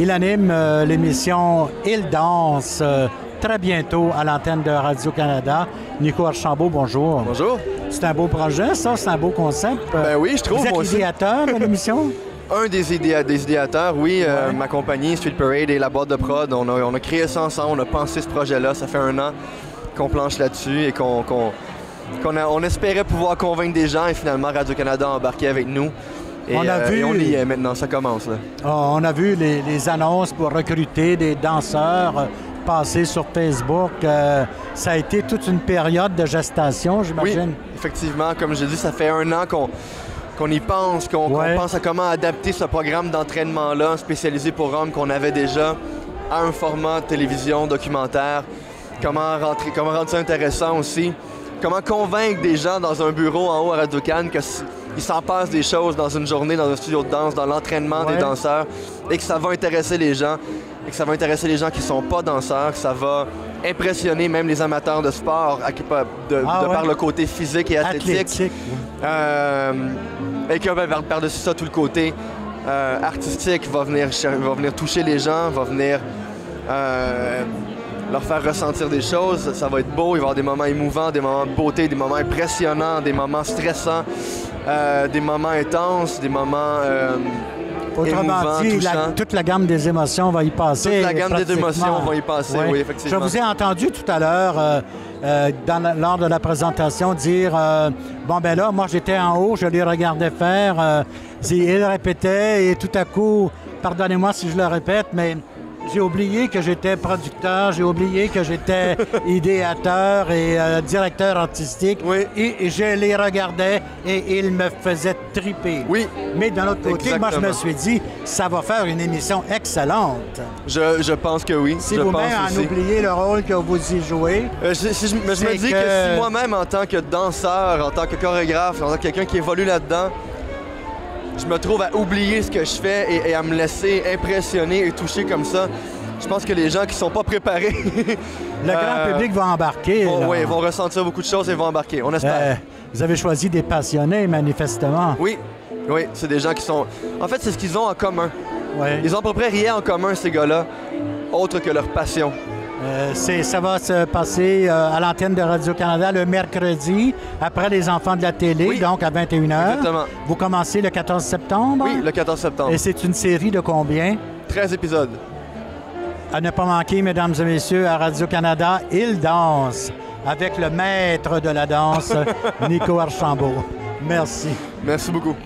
Il anime l'émission Il danse très bientôt à l'antenne de Radio-Canada. Nico Archambault, bonjour. Bonjour. C'est un beau projet, ça? C'est un beau concept? Ben oui, je trouve. Vous êtes l'idéateur de l'émission? Un des idéateurs, oui. Ma compagnie, Street Parade et la boîte de prod, on a créé ça ensemble, on a pensé ce projet-là. Ça fait 1 an qu'on planche là-dessus et qu'on espérait pouvoir convaincre des gens et finalement Radio-Canada a embarqué avec nous. Et on y est maintenant, ça commence. Là. On a vu les annonces pour recruter des danseurs passer sur Facebook. Ça a été toute une période de gestation, j'imagine. Oui, effectivement. Comme je dis, ça fait 1 an qu'on y pense, qu'on pense à comment adapter ce programme d'entraînement-là spécialisé pour hommes qu'on avait déjà à un format de télévision, documentaire. Comment rendre ça intéressant aussi. Comment convaincre des gens dans un bureau en haut à Radio-Can qu'il s'en passe des choses dans une journée, dans un studio de danse, dans l'entraînement des danseurs et que ça va intéresser les gens. Et que ça va intéresser les gens qui ne sont pas danseurs, que ça va impressionner même les amateurs de sport par le côté physique et athlétique. Et que par-dessus ça, tout le côté artistique va venir toucher les gens, va venir leur faire ressentir des choses. Ça va être beau, il va y avoir des moments émouvants, des moments de beauté, des moments impressionnants, des moments stressants, des moments intenses, des moments... Autrement dit, toute la gamme des émotions va y passer. Toute la gamme des émotions va y passer, oui, effectivement. Je vous ai entendu tout à l'heure, lors de la présentation, dire bon, ben là, moi, j'étais en haut, je les regardais faire. Il répétait et tout à coup, pardonnez-moi si je le répète, mais j'ai oublié que j'étais producteur, j'ai oublié que j'étais idéateur et directeur artistique. Oui. Et je les regardais et ils me faisaient triper. Oui. Mais d'un autre côté, moi, je me suis dit, ça va faire une émission excellente. Je pense que oui. Si vous-même en oubliez le rôle que vous y jouez. Je me dis que si moi-même, en tant que danseur, en tant que chorégraphe, en tant que quelqu'un qui évolue là-dedans, je me trouve à oublier ce que je fais et à me laisser impressionner et toucher comme ça. Je pense que les gens qui sont pas préparés... le grand public va embarquer. Oui, vont ressentir beaucoup de choses et vont embarquer, on espère. Vous avez choisi des passionnés, manifestement. Oui, c'est des gens qui sont... En fait, c'est ce qu'ils ont en commun. Ouais. Ils ont à peu près rien en commun, ces gars-là, autre que leur passion. Ça va se passer à l'antenne de Radio-Canada le mercredi, après les enfants de la télé, donc à 21h. Exactement. Vous commencez le 14 septembre? Oui, le 14 septembre. Et c'est une série de combien? 13 épisodes. À ne pas manquer, mesdames et messieurs, à Radio-Canada, Il danse, avec le maître de la danse, Nico Archambault. Merci. Merci beaucoup.